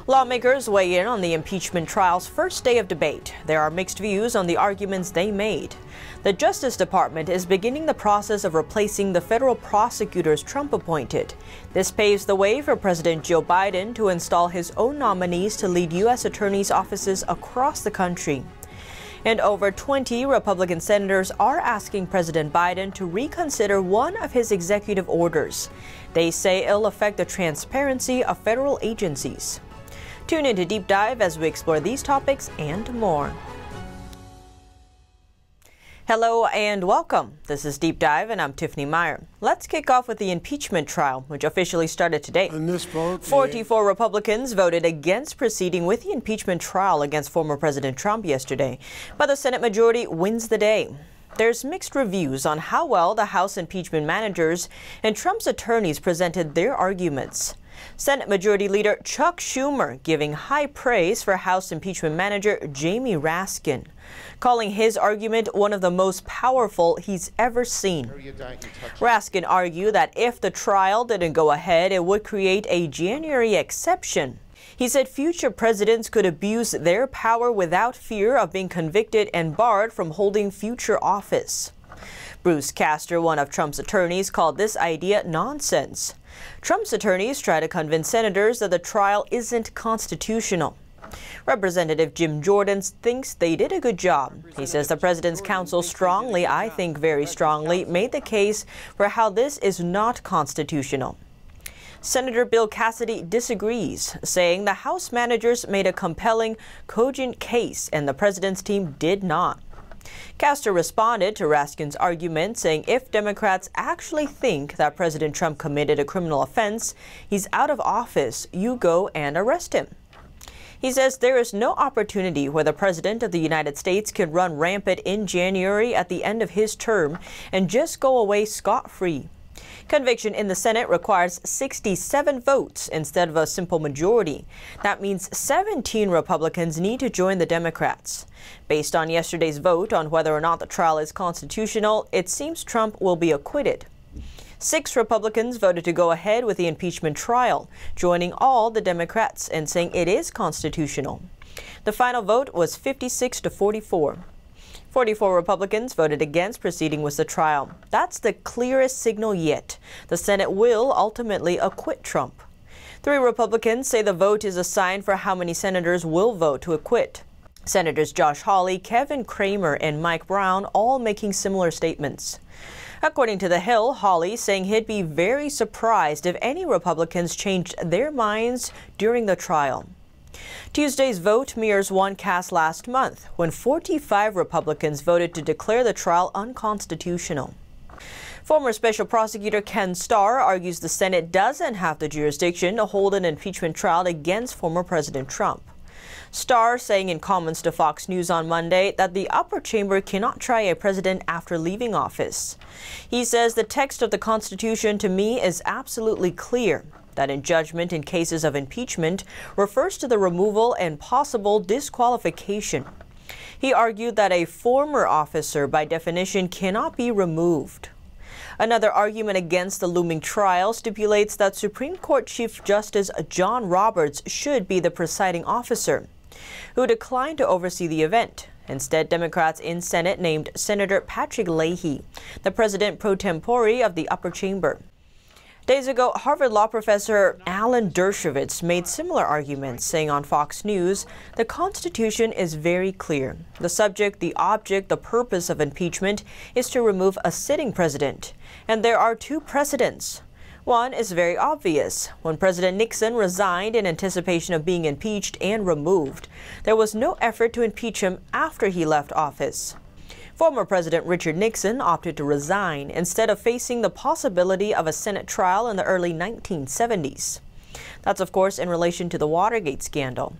Lawmakers weigh in on the impeachment trial's first day of debate. There are mixed views on the arguments they made. The Justice Department is beginning the process of replacing the federal prosecutors Trump appointed. This paves the way for President Joe Biden to install his own nominees to lead U.S. attorneys' offices across the country. And over 20 Republican senators are asking President Biden to reconsider one of his executive orders. They say it'll affect the transparency of federal agencies. Tune in to Deep Dive as we explore these topics and more. Hello and welcome. This is Deep Dive and I'm Tiffany Meier. Let's kick off with the impeachment trial, which officially started today. In this vote, 44 Republicans voted against proceeding with the impeachment trial against former President Trump yesterday, but the Senate majority wins the day. There's mixed reviews on how well the House impeachment managers and Trump's attorneys presented their arguments. Senate Majority Leader Chuck Schumer giving high praise for House Impeachment Manager Jamie Raskin, calling his argument one of the most powerful he's ever seen. Raskin argued that if the trial didn't go ahead, it would create a January exception. He said future presidents could abuse their power without fear of being convicted and barred from holding future office. Bruce Castor, one of Trump's attorneys, called this idea nonsense. Trump's attorneys try to convince senators that the trial isn't constitutional. Representative Jim Jordan thinks they did a good job. He says the president's counsel strongly, I think very strongly, made the case for how this is not constitutional. Senator Bill Cassidy disagrees, saying the House managers made a compelling, cogent case and the president's team did not. Castor responded to Raskin's argument, saying if Democrats actually think that President Trump committed a criminal offense, he's out of office, you go and arrest him. He says there is no opportunity where the President of the United States can run rampant in January at the end of his term and just go away scot-free. Conviction in the Senate requires 67 votes instead of a simple majority. That means 17 Republicans need to join the Democrats. Based on yesterday's vote on whether or not the trial is constitutional, it seems Trump will be acquitted. 6 Republicans voted to go ahead with the impeachment trial, joining all the Democrats and saying it is constitutional. The final vote was 56-44. 44 Republicans voted against proceeding with the trial. That's the clearest signal yet. The Senate will ultimately acquit Trump. 3 Republicans say the vote is a sign for how many senators will vote to acquit. Senators Josh Hawley, Kevin Cramer, and Mike Brown all making similar statements. According to The Hill, Hawley saying he'd be very surprised if any Republicans changed their minds during the trial. Tuesday's vote mirrors one cast last month when 45 Republicans voted to declare the trial unconstitutional. Former Special Prosecutor Castor argues the Senate doesn't have the jurisdiction to hold an impeachment trial against former President Trump. Starr saying in comments to Fox News on Monday that the upper chamber cannot try a president after leaving office. He says the text of the Constitution to me is absolutely clear. That in judgment in cases of impeachment refers to the removal and possible disqualification. He argued that a former officer by definition cannot be removed. Another argument against the looming trial stipulates that Supreme Court Chief Justice John Roberts should be the presiding officer, who declined to oversee the event. Instead, Democrats in Senate named Senator Patrick Leahy, the president pro tempore of the upper chamber. Days ago, Harvard law professor Alan Dershowitz made similar arguments, saying on Fox News, the Constitution is very clear. The subject, the object, the purpose of impeachment is to remove a sitting president. And there are 2 precedents. One is very obvious. When President Nixon resigned in anticipation of being impeached and removed, there was no effort to impeach him after he left office. Former President Richard Nixon opted to resign instead of facing the possibility of a Senate trial in the early 1970s. That's, of course, in relation to the Watergate scandal.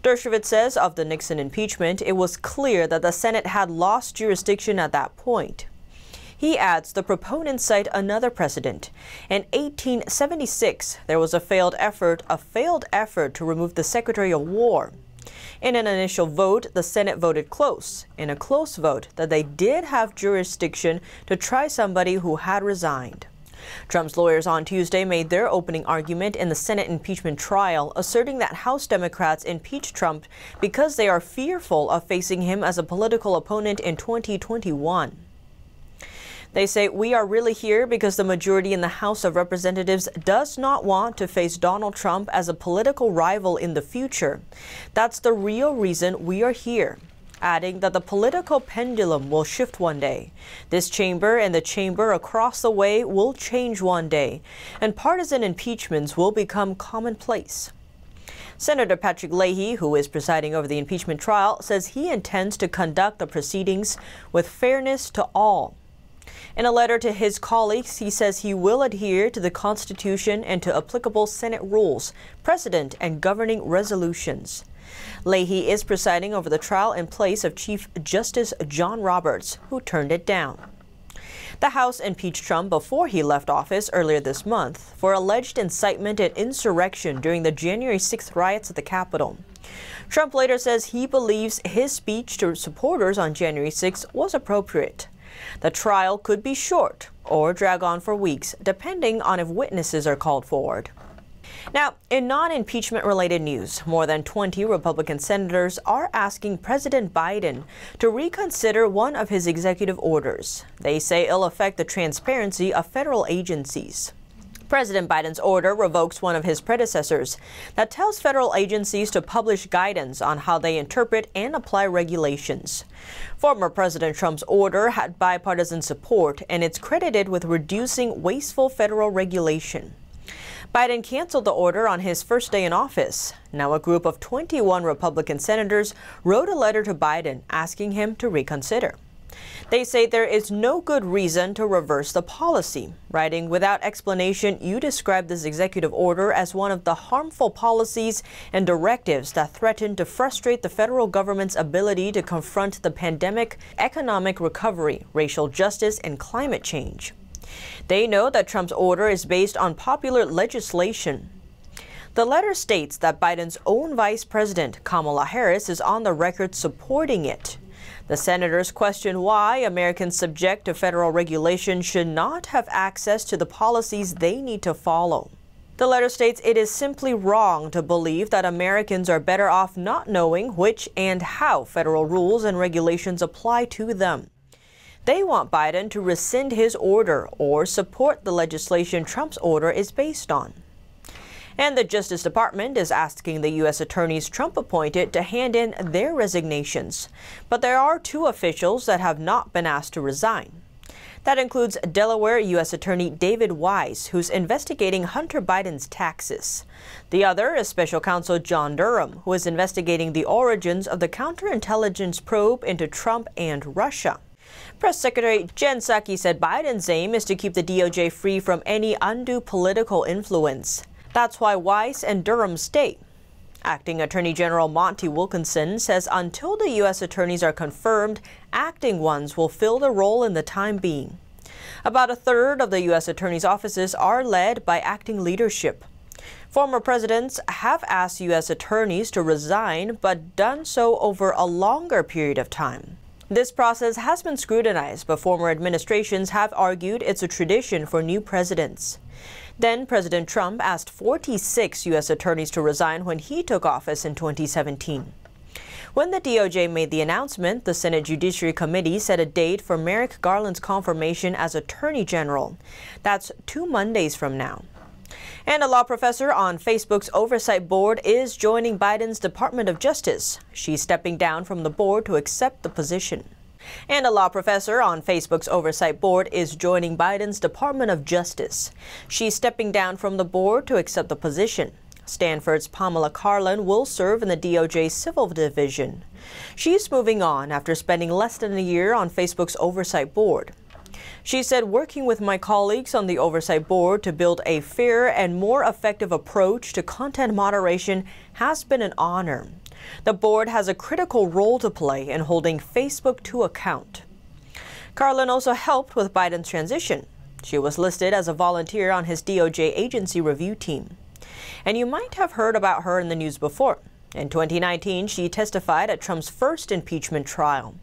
Dershowitz says of the Nixon impeachment, it was clear that the Senate had lost jurisdiction at that point. He adds the proponents cite another precedent. In 1876, there was a failed effort to remove the Secretary of War. In an initial vote, the Senate voted close. In a close vote, that they did have jurisdiction to try somebody who had resigned. Trump's lawyers on Tuesday made their opening argument in the Senate impeachment trial, asserting that House Democrats impeached Trump because they are fearful of facing him as a political opponent in 2021. They say, "We are really here because the majority in the House of Representatives does not want to face Donald Trump as a political rival in the future. That's the real reason we are here," adding that the political pendulum will shift one day. This chamber and the chamber across the way will change one day, and partisan impeachments will become commonplace. Senator Patrick Leahy, who is presiding over the impeachment trial, says he intends to conduct the proceedings with fairness to all. In a letter to his colleagues, he says he will adhere to the Constitution and to applicable Senate rules, precedent, and governing resolutions. Leahy is presiding over the trial in place of Chief Justice John Roberts, who turned it down. The House impeached Trump before he left office earlier this month for alleged incitement and insurrection during the January 6th riots at the Capitol. Trump later says he believes his speech to supporters on January 6th was appropriate. The trial could be short or drag on for weeks, depending on if witnesses are called forward. Now, in non-impeachment related news, more than 20 Republican senators are asking President Biden to reconsider one of his executive orders. They say it'll affect the transparency of federal agencies. President Biden's order revokes one of his predecessors that tells federal agencies to publish guidance on how they interpret and apply regulations. Former President Trump's order had bipartisan support, and it's credited with reducing wasteful federal regulation. Biden canceled the order on his first day in office. Now a group of 21 Republican senators wrote a letter to Biden asking him to reconsider. They say there is no good reason to reverse the policy, writing, "Without explanation, you describe this executive order as one of the harmful policies and directives that threaten to frustrate the federal government's ability to confront the pandemic, economic recovery, racial justice, and climate change." They know that Trump's order is based on popular legislation. The letter states that Biden's own Vice President, Kamala Harris, is on the record supporting it. The senators question why Americans subject to federal regulation should not have access to the policies they need to follow. The letter states it is simply wrong to believe that Americans are better off not knowing which and how federal rules and regulations apply to them. They want Biden to rescind his order or support the legislation Trump's order is based on. And the Justice Department is asking the U.S. attorneys Trump appointed to hand in their resignations. But there are two officials that have not been asked to resign. That includes Delaware U.S. Attorney David Wise, who's investigating Hunter Biden's taxes. The other is Special Counsel John Durham, who is investigating the origins of the counterintelligence probe into Trump and Russia. Press Secretary Jen Psaki said Biden's aim is to keep the DOJ free from any undue political influence. That's why Wise and Durham stay. Acting Attorney General Monty Wilkinson says until the U.S. attorneys are confirmed, acting ones will fill the role in the time being. About a third of the U.S. attorneys' offices are led by acting leadership. Former presidents have asked U.S. attorneys to resign, but done so over a longer period of time. This process has been scrutinized, but former administrations have argued it's a tradition for new presidents. Then President Trump asked 46 U.S. attorneys to resign when he took office in 2017. When the DOJ made the announcement, the Senate Judiciary Committee set a date for Merrick Garland's confirmation as Attorney General. That's 2 Mondays from now. And a law professor on Facebook's Oversight board is joining Biden's Department of Justice. She's stepping down from the board to accept the position. And a law professor on Facebook's Oversight board is joining Biden's Department of Justice. She's stepping down from the board to accept the position. Stanford's Pamela Karlan will serve in the DOJ Civil Division. She's moving on after spending less than a year on Facebook's Oversight board. She said, "Working with my colleagues on the Oversight board to build a fair and more effective approach to content moderation has been an honor. The board has a critical role to play in holding Facebook to account." Karlan also helped with Biden's transition. She was listed as a volunteer on his DOJ agency review team. And you might have heard about her in the news before. In 2019, she testified at Trump's first impeachment trial.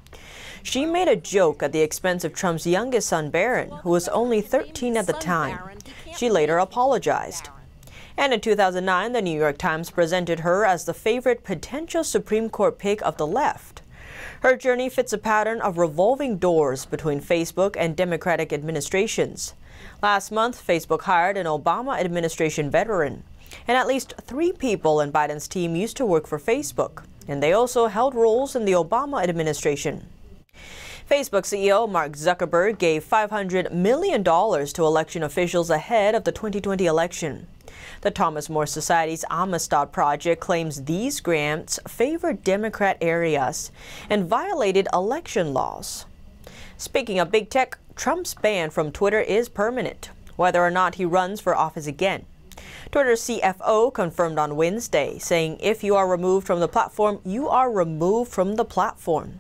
She made a joke at the expense of Trump's youngest son, Barron, who was only 13 at the time. She later apologized. And in 2009, the New York Times presented her as the favorite potential Supreme Court pick of the left. Her journey fits a pattern of revolving doors between Facebook and Democratic administrations. Last month, Facebook hired an Obama administration veteran. And at least 3 people in Biden's team used to work for Facebook, and they also held roles in the Obama administration. Facebook CEO Mark Zuckerberg gave $500 million to election officials ahead of the 2020 election. The Thomas More Society's Amistad Project claims these grants favored Democrat areas and violated election laws. Speaking of big tech, Trump's ban from Twitter is permanent, whether or not he runs for office again. Twitter's CFO confirmed on Wednesday, saying if you are removed from the platform, you are removed from the platform.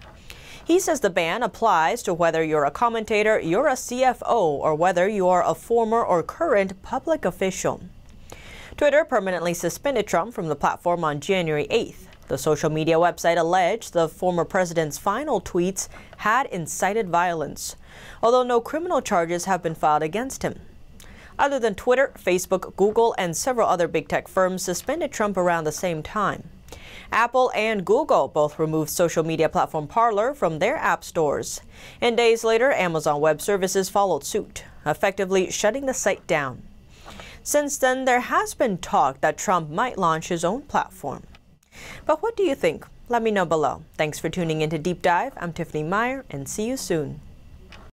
He says the ban applies to whether you're a commentator, you're a CFO, or whether you are a former or current public official. Twitter permanently suspended Trump from the platform on January 8th. The social media website alleged the former president's final tweets had incited violence, although no criminal charges have been filed against him. Other than Twitter, Facebook, Google, and several other big tech firms suspended Trump around the same time. Apple and Google both removed social media platform Parler from their app stores. And days later, Amazon Web Services followed suit, effectively shutting the site down. Since then, there has been talk that Trump might launch his own platform. But what do you think? Let me know below. Thanks for tuning in to Deep Dive. I'm Tiffany Meier, and see you soon.